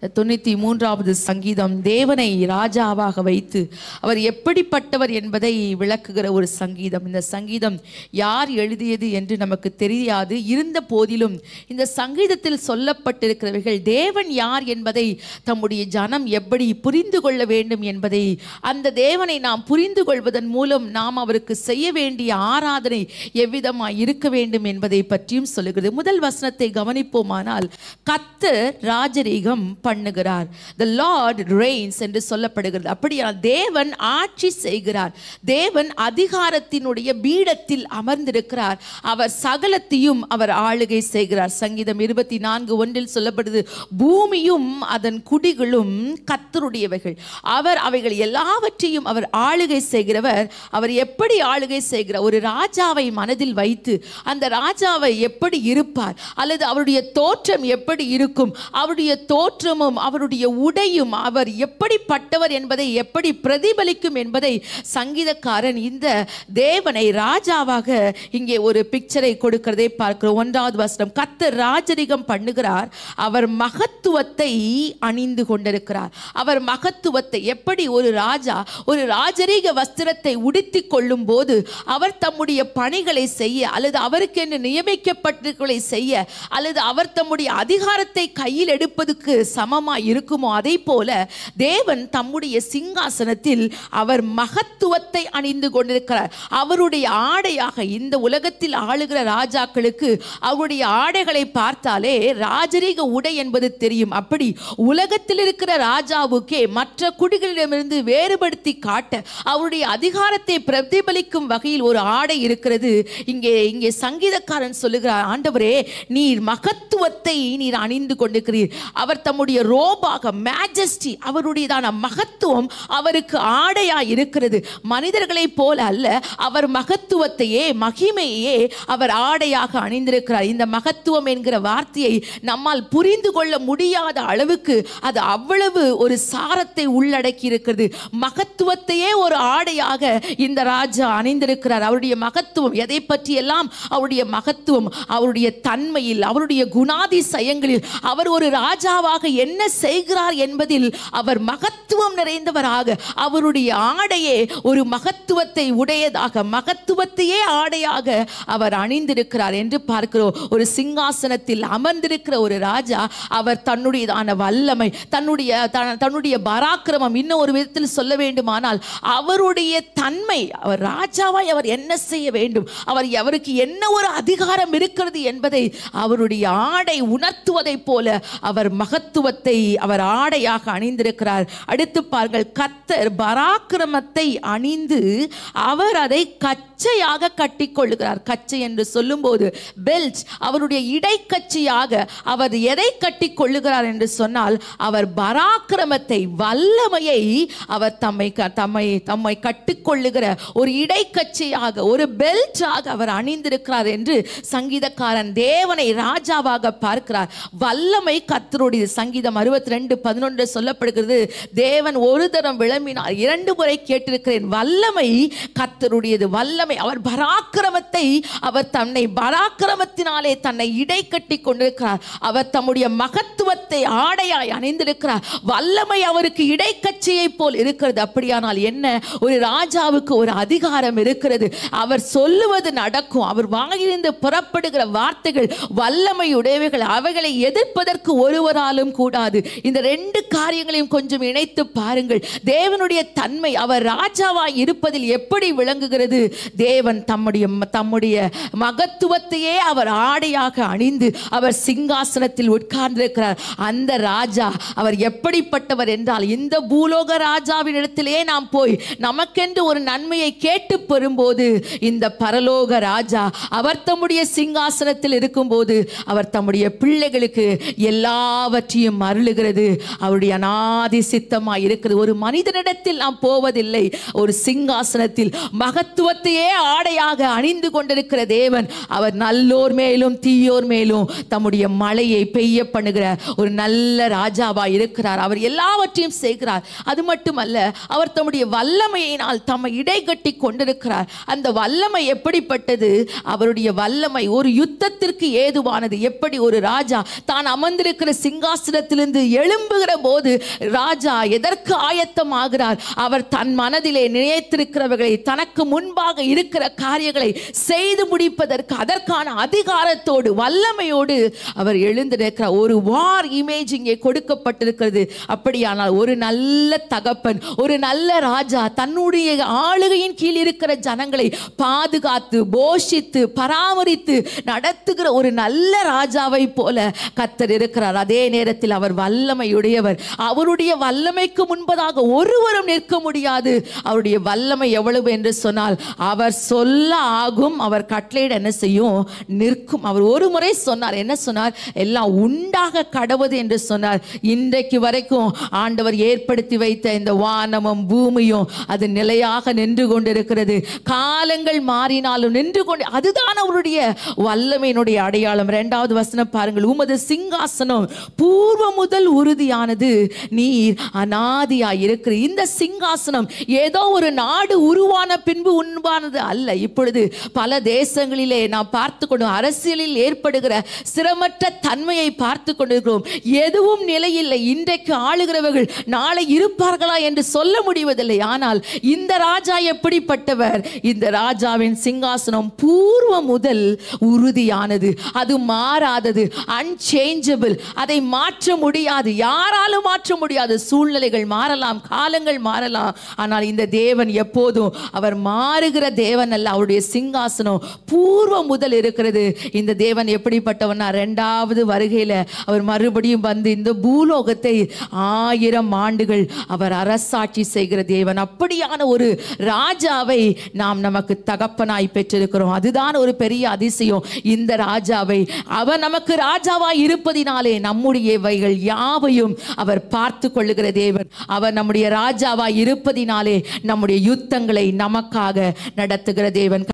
93வது சங்கீதம் தேவனை ராஜாவாக வைத்து அவர் எப்படிப்பட்டவர் என்பதை விளக்குகிற ஒரு சங்கீதம். இந்த சங்கீதம் யார் எழுதியது என்று நமக்கு தெரியாது. இருந்த போதிலும் இந்த சங்கீதத்தில் சொல்லப்பட்டிருக்கிறவர்கள் தேவன் யார் என்பதை தம்முடைய ஜனம் எப்படி புரிந்து கொள்ள வேண்டும் என்பதை, அந்த தேவனை நாம் புரிந்து கொள்வதன் மூலம் நாம் அவருக்கு செய்ய வேண்டிய ஆராதனை எவ்விதமாய் இருக்க வேண்டும் என்பதை பற்றியும் சொல்லுகிறது. முதல் வசனத்தை கவனிப்போமானால், கர்த்தர் ராஜரீகம் பண்ணுகிறார். The Lord reigns என்று சொல்லப்படுகிறது. அப்படியா தேவன் ஆட்சி செய்கிறார். தேவன் அதிகாரத்தினுடைய பீடத்தில் அமர்ந்திருக்கிறார். அவர் சகலத்தையும் அவர் ஆளுகை செய்கிறார். சங்கீதம் 24:1 சொல்லப்படுது, பூமியும் அதன் குடிகளும் கர்த்தருடையவைகள். அவர் அவைகள் எல்லாவற்றையும் அவர் ஆளுகை செய்கிறவர். அவர் எப்படி ஆளுகை செய்கிறார்? ஒரு ராஜாவை மனதில் வைத்து அந்த ராஜாவை எப்படி இருப்பார் அல்லது அவருடைய தோற்றம் எப்படி இருக்கும், அவருடைய தோற்றமும் அவருடைய உடையும் அவர் எப்படிப்பட்டவர் என்பதை எப்படி பிரதிபலிக்கும் என்பதை சங்கீதக்காரன் இந்த தேவனை ராஜாவாக இங்கே ஒரு பிக்சரை கொடுக்கிறதை பார்க்கிறோம். 1வது வசனம், கர்த்தர் ராஜரிகம் பண்ணுகிறார், அவர் மகத்துவத்தை அணிந்து கொண்டிருக்கிறார். அவர் மகத்துவத்தை எப்படி ஒரு ராஜா ஒரு ராஜரீக வஸ்திரத்தை உடுத்திக் கொள்ளும் போது அவர் தம்முடைய பணிகளை செய்ய அல்லது அவருக்கு என்று நியமிக்கப்பட்டவர்களை செய்ய அல்லது அவர் தம்முடைய அதிகாரத்தை கையில் எடுப்பதற்கு சமமாய் இருக்குமோ, அதை போல தேவன் தம்முடைய சிங்காசனத்தில் அவர் மகத்துவத்தை அணிந்து கொண்டிருக்கிறார். அவருடைய ஆடையாக இந்த உலகத்தில் ஆளுகிற ராஜாக்களுக்கு அவருடைய ஆடைகளை பார்த்தாலே ராஜரீக உடை என்பது தெரியும். அப்படி உலகத்தில் இருக்கிற ராஜாவுக்கே மற்ற குடிகளிடமிருந்து வேறுபடுத்தி காட்ட அவருடைய அதிகாரத்தை பிரதிபலிக்கும் வகையில் ஒரு ஆடை இருக்கிறது. இங்கே சங்கீதக்காரன் சொல்லுகிறார், ஆண்டவரே நீர் மகத்துவத்தை நீர் அணிந்து கொண்டிருக்கிறீர். அவர் தம்முடைய ரோபாக மேஜஸ்டி, அவருடையதான மகத்துவம் அவருக்கு ஆடையாய் இருக்கிறது. மனிதர்களைப் போல அல்ல, அவர் மகத்துவத்தையே மகிமையே அவர் ஆடையாக அணிந்திருக்கிறார். இந்த மகத்துவம் என்கிற வார்த்தையை நம்மால் புரிந்து கொள்ள முடியாத அளவுக்கு அது அவ்வளவு ஒரு சாரத்தை உள்ளடக்கி இருக்கிறது. மகத்துவத்தையே ஒரு ஆடையாக இந்த ராஜா அணிந்திருக்கிறார். அவருடைய மகத்துவம் எதை பற்றி எல்லாம், அவருடைய மகத்துவம் அவருடைய தன்மையில், அவருடைய குணாதிசயங்களில், அவர் ஒரு ராஜாவாக என்ன செய்கிறார் என்பதில் அவர் மகத்துவம் நிறைந்தவராக, அவருடைய ஆடையே ஒரு மகத்துவத்தை உடையதாக, மகத்துவத்தையே ஆடையாக அவர் அணிந்திருக்கிறார் என்று பார்க்கிறோம். ஒரு சிங்காசனத்தில் அமர்ந்திருக்கிற ஒரு ராஜா, அவர் தன்னுடையதான வல்லமை, தன்னுடைய பராக்கிரமம், இன்னும் ஒரு விதத்தில் சொல்ல வேண்டுமானால் அவருடைய தன்மை, அவர் ராஜாவாய் அவர் என்ன செய்ய வேண்டும், அவருக்கு என்ன ஒரு அதிகாரம் இருக்கிறது என்பதை அவருடைய ஆடை உணர்த்துவதை போல அவர் மகத்துவத்தை அவர் ஆடையாக அணிந்திருக்கிறார். அடுத்து பாருங்கள், கர்த்தர் பராக்கிரமத்தை அணிந்து அவர் அதை கச்சையாக கட்டிக்கொள்ளுகிறார். கச்சை என்று சொல்லும் போது பெல்ட், அவருடைய இடைக்கச்சையாக அவர் எதை கட்டிக்கொள்ளுகிறார் என்று சொன்னால் அவர் பராக்கிரமத்தை, வல்லமையை அவர் தம்மை கட்டிக்கொள்ளுகிற ஒரு இடைக்கச்சையாக, ஒரு பெல்ட்டாக அவர் அணிந்திருக்கிறார் என்று சங்கீதக்காரன் தேவனை ராஜாவாக பார்க்கிறார். வல்லமை கர்த்தருடையது. சங்கீதம் 62:11 சொல்லப்படுகிறது, தேவன் ஒரு தரம் விளம்பினார், 2 முறை கேட்டிருக்கிறேன். வல்லமை கர்த்தருடையது. வல்லமை, அவர் பராக்கிரமத்தை, அவர் தன்னை பராக்கிரமத்தினாலே தன்னை இடை கட்டி கொண்டிருக்கிறார். அவர் தம்முடைய மகத்துவத்தை ஆடையாய் அணிந்திருக்கிறார். வல்லமை அவருக்கு இடைக்கச்சையை போல் இருக்கிறது. அப்படியானால் என்ன, ஒரு ராஜாவுக்கு ஒரு அதிகாரம் இருக்கிறது. அவர் சொல்லுவது நடக்கும். அவர் வாயிலிருந்து புறப்படுகிற வார்த்தைகள் வல்லமையுடையவைகள். அவைகளை எதிர்ப்பதற்கு ஒருவராலும் கூடாது. இந்த 2 காரியங்களையும் கொஞ்சம் இணைத்து பாருங்கள். தேவனுடைய தன்மை அவர் ராஜாவாய் இருப்பதில் எப்படி விளங்குகிறது? தேவன் தம்முடைய மகத்துவத்தையே அவர் ஆடையாக அணிந்து அவர் சிங்காசனத்தில் உட்கார்ந்திருக்கிறார். அந்த ராஜா அவர் எப்படிப்பட்டவர் என்றால், இந்த பூலோக ராஜாவின் இடத்திலே நாம் போய் நமக்கென்று ஒரு நன்மையை கேட்டு பெறும்போது, இந்த பரலோக ராஜா அவர் தம்முடைய சிங்காசனத்தில் இருக்கும்போது அவர் தம்முடைய பிள்ளைகளுக்கு எல்லாவற்றையும் அருளுகிறது. அவருடைய அநாதி சித்தமாய் இருக்கிறது. ஒரு மனிதனிடத்தில் நாம் போவதில்லை. ஒரு சிங்காசனத்தில் மகத்துவத்தையே ஆடையாக அணிந்து கொண்டிருக்கிற தேவன், அவர் நல்லோர் மேலும் தீயோர் மேலும் தம்முடைய மழையை பெய்ய பண்ணுகிற ஒரு நல்ல ராஜாவாய் இருக்கிறார். அவர் எல்லாவற்றையும் செய்கிறார். அது மட்டுமல்ல, அவர் தம்முடைய வல்லமையினால் தம்மை இடைகட்டி கொண்டிருக்கிறார். அந்த வல்லமை எப்படிப்பட்டது? அவருடைய வல்லமை ஒரு யுத்தத்திற்கு ஏதுவானது. எப்படி ஒரு ராஜா தான் அமர்ந்திருக்கிற சிங்காசனத்தில் பாதாளத்திலிருந்து எழும்புகிற போது ராஜா எதற்கு ஆயத்தமாகிறார்? அவர் தன் மனதிலே நினைத்திருக்கிறவர்களை, தனக்கு முன்பாக இருக்கிற காரியங்களை செய்து முடிப்பதற்கு அதற்கான அதிகாரத்தோடு வல்லமையோடு அவர் எழுந்திருக்கிறார். ஒரு வார் இமேஜ் இங்கே கொடுக்கப்பட்டிருக்கிறது. அப்படியானால் ஒரு நல்ல தகப்பன், ஒரு நல்ல ராஜா தன்னுடைய ஆளுகையின் கீழ் இருக்கிற ஜனங்களை பாதுகாத்து போஷித்து பராமரித்து நடத்துகிற ஒரு நல்ல ராஜாவை போல கர்த்தர் இருக்கிறார். அதே நேரத்தில் அவர் வல்லமையுடையவர். அவருடைய வல்லமைக்கு முன்பதாக ஒருவரும் நிற்க முடியாது. அவருடைய வல்லமை எவ்வளவு என்று சொன்னால், அவர் சொல்ல ஆகும், அவர் கட்டளையிட என்ன செய்யும்? நிற்கும். அவர் ஒரு முறை சொன்னார். என்ன சொன்னார்? எல்லாம் உண்டாக கடவுது என்று சொன்னார். இன்றைக்கு வரைக்கும் ஆண்டவர் ஏற்படுத்தி வைத்த இந்த வானமும் பூமியும் அது நிலையாக நின்று கொண்டிருக்கிறது. காலங்கள் மாறினாலும் நின்று கொண்டு, அதுதான் அவருடைய வல்லமையினுடைய அடையாளம். இரண்டாவது வசனம் பாருங்கள். உமது சிங்காசனம் பூர்வ முதல் உறுதியானது, நீர் அநாதியாய் இருக்கிற. இந்த சிங்காசனம் ஏதோ ஒரு நாடு உருவான பின்பு உண்பானது அல்ல. இப்பொழுது பல தேசங்களிலே நாம் பார்த்து கொண்டு அரசியலில் ஏற்படுகிற சிரமற்ற தன்மையை பார்த்து கொண்டிருக்கிறோம். எதுவும் நிலையில்லை. இன்றைக்கு ஆளுகிறவர்கள் நாளை இருப்பார்களா என்று சொல்ல முடிவதில்லை. ஆனால் இந்த ராஜா எப்படிப்பட்டவர்? இந்த ராஜாவின் சிங்காசனம் பூர்வ முதல் உறுதியானது, அது மாறாதது, அன்சேஞ்சபிள். அதை மாற்ற முடியாது, யாராலும் மாற்ற முடியாது. சூழ்நிலைகள் மாறலாம், காலங்கள் மாறலாம், ஆனால் இந்த தேவன் எப்போதும் அவர் மாறுகிற தேவன் அல்ல. அவருடைய சிங்காசனம் பூர்வ முதல் இருக்கிறது. இந்த தேவன் எப்படிப்பட்டவனா, இரண்டாவது வருகையில அவர் மறுபடியும் வந்து இந்த பூலோகத்தை 1000 ஆண்டுகள் அவர் அரசாட்சி செய்கிற தேவன். அப்படியான ஒரு ராஜாவை நாம் நமக்கு தகப்பனாய் பெற்றிருக்கிறோம். அதுதான் ஒரு பெரிய அதிசயம். இந்த ராஜாவை, அவர் நமக்கு ராஜாவாய் இருப்பதினாலே நம்முடையவைகள் யாவையும் அவர் பார்த்து கொள்ளுகிற தேவன். அவர் நம்முடைய ராஜாவாய் இருப்பதினாலே நம்முடைய யுத்தங்களை நமக்காக நடத்துகிற தேவன்.